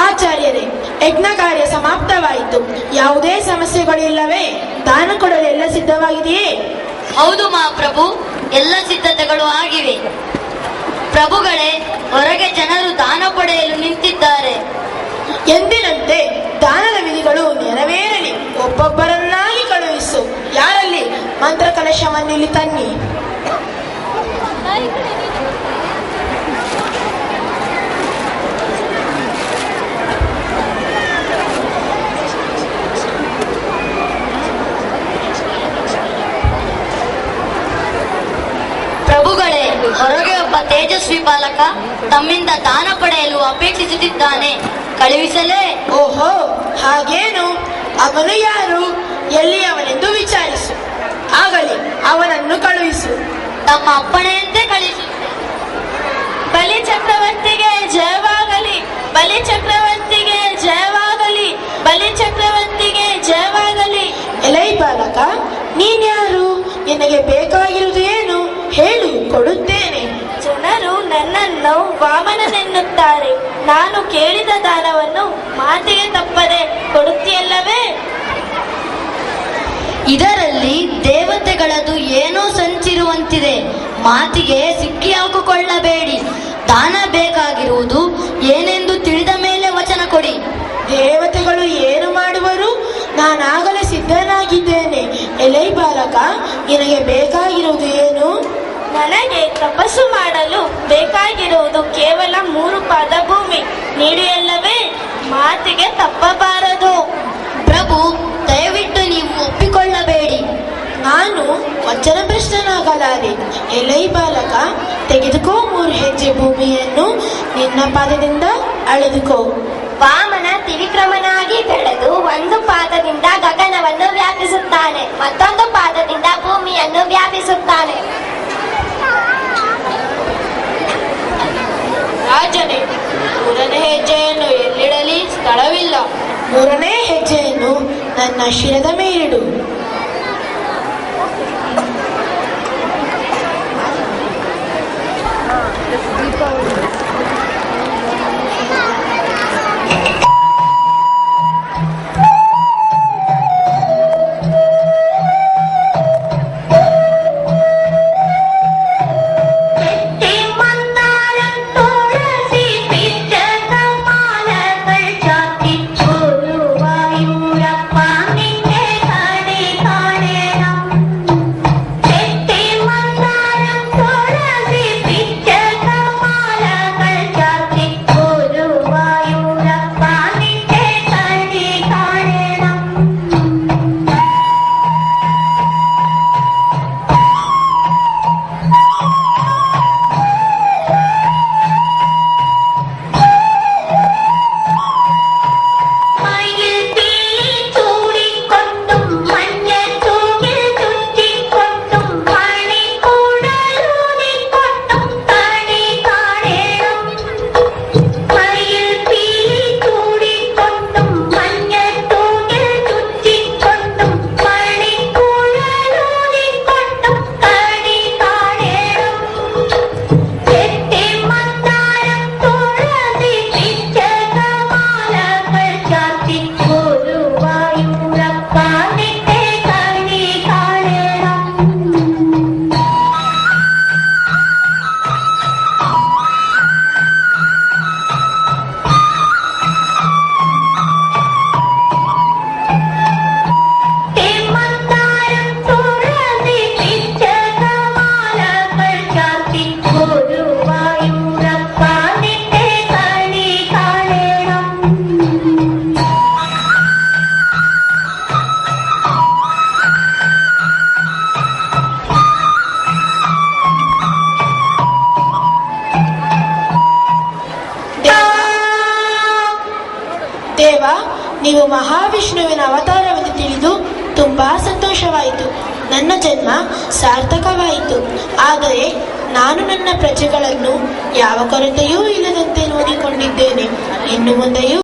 ಆಚಾರ್ಯರೇ, ಯಜ್ಞ ಕಾರ್ಯ ಸಮಾಪ್ತವಾಯಿತು. ಯಾವುದೇ ಸಮಸ್ಯೆಗಳಿಲ್ಲವೇ? ದಾನ ಕೊಡಲು ಎಲ್ಲ ಸಿದ್ಧವಾಗಿದೆಯೇ? ಹೌದು ಮಹಾಪ್ರಭು, ಎಲ್ಲ ಸಿದ್ಧತೆಗಳು ಆಗಿವೆ. ಪ್ರಭುಗಳೇ, ಹೊರಗೆ ಜನರು ದಾನ ಪಡೆಯಲು ನಿಂತಿದ್ದಾರೆ. ಎಂದಿನಂತೆ ದಾನದ ವಿಧಿಗಳು ನೆರವೇರಲಿ. ಒಬ್ಬೊಬ್ಬರನ್ನಾಗಿ ಕಳುಹಿಸು. ಯಾರಲ್ಲಿ ಮಂತ್ರ ಕಲಶವನ್ನು ಇಲ್ಲಿ ತನ್ನಿ. ಪ್ರಭುಗಳೇ, ಹೊರಗೆ ಒಬ್ಬ ತೇಜಸ್ವಿ ಬಾಲಕ ತಮ್ಮಿಂದ ದಾನ ಪಡೆಯಲು ಅಪೇಕ್ಷಿಸುತ್ತಿದ್ದಾನೆ. ಕಳುಹಿಸಲೇ? ಓಹೋ, ಹಾಗೇನು? ಅವನು ಯಾರು? ಎಲ್ಲಿ ಅವನೆಂದು ವಿಚಾರಿಸು. ಆಗಲಿ, ಅವನನ್ನು ಕಳುಹಿಸು. ತಮ್ಮ ಅಪ್ಪಣೆಯಂತೆ ಕಳುಹಿಸು. ಬಲಿ ಚಕ್ರವರ್ತಿಗೆ ಜಯವಾಗಲಿ, ಬಲಿ ಚಕ್ರವರ್ತಿಗೆ ಜಯವಾಗಲಿ, ಬಲಿ ಚಕ್ರವರ್ತಿಗೆ ಜಯವಾಗಲಿ. ಎಲೈ ಬಾಲಕ, ನೀನ್ಯಾರು? ನಿನಗೆ ಬೇಕಾಗಿರುವುದು ಏನು? ಹೇಳು, ಕೊಡುತ್ತೇನೆ. ಜನರು ನನ್ನನ್ನು ವಾಮನನೆನ್ನುತ್ತಾರೆ. ನಾನು ಕೇಳಿದ ದಾನವನ್ನು ಮಾತಿಗೆ ತಪ್ಪದೆ ಕೊಡುತ್ತೀಯಲ್ಲವೇ? ಇದರಲ್ಲಿ ದೇವತೆಗಳದು ಏನೋ ಸಂಚಿರುವಂತಿದೆ. ಮಾತಿಗೆ ಸಿಕ್ಕಿ ಹಾಕಿಕೊಳ್ಳಬೇಡಿ. ದಾನ ಬೇಕಾಗಿರುವುದು ಏನೆಂದು ತಿಳಿದ ಮೇಲೆ ವಚನ ಕೊಡಿ. ದೇವತೆಗಳು ಏನು ಮಾಡುವರು? ನಾನಾಗಲೇ ಸಿದ್ಧನಾಗಿದ್ದೇನೆ. ಎಲೈ ಬಾಲಕ, ನಿನಗೆ ಬೇಕಾಗಿರುವುದು ಏನು? ನನಗೆ ತಪಸ್ಸು ಮಾಡಲು ಬೇಕಾಗಿರುವುದು ಕೇವಲ 3 ಪಾದ ಭೂಮಿ. ನೀಡಿಯಲ್ಲವೇ? ಮಾತಿಗೆ ತಪ್ಪಬಾರದು. ಪ್ರಭು, ದಯವಿಟ್ಟು ನೀವು ಒಪ್ಪಿಕೊಳ್ಳಬೇಡಿ. ನಾನು ವಚನಭ್ರಷ್ಟನಾಗಲಾರೆ. ಎಲೈ ಬಾಲಕ, ತೆಗೆದುಕೋ 3 ಹೆಜ್ಜೆ ಭೂಮಿಯನ್ನು. ನಿನ್ನ ಪಾದದಿಂದ ಅಳೆದುಕೋ. ವಾಮನ ತ್ರಿವಿಕ್ರಮನಾಗಿ ಬೆಳೆದು 1 ಪಾದದಿಂದ ಗಗನವನ್ನು ವ್ಯಾಪಿಸುತ್ತಾನೆ, ಮತ್ತೊಂದು ಪಾದದಿಂದ ಭೂಮಿಯನ್ನು ವ್ಯಾಪಿಸುತ್ತಾನೆ. ರಾಜನೇ, 3ನೇ ಹೆಜ್ಜೆಯನ್ನು ಎಲ್ಲಿಡಲಿ? ಸ್ಥಳವಿಲ್ಲ. 3ನೇ ಹೆಜ್ಜೆಯನ್ನು ನನ್ನ ಶಿರದ ಮೇಲಿಡು. ದೇವ, ನೀವು ಮಹಾವಿಷ್ಣುವಿನ ಅವತಾರವೆಂದು ತಿಳಿದು ತುಂಬಾ ಸಂತೋಷವಾಯಿತು. ನನ್ನ ಜನ್ಮ ಸಾರ್ಥಕವಾಯಿತು. ಆದರೆ ನಾನು ನನ್ನ ಪ್ರಜೆಗಳನ್ನು ಯಾವ ಕೊರತೆಯೂ ಇಲ್ಲದಂತೆ ನೋಡಿಕೊಂಡಿದ್ದೇನೆ. ಇನ್ನು ಮುಂದೆಯೂ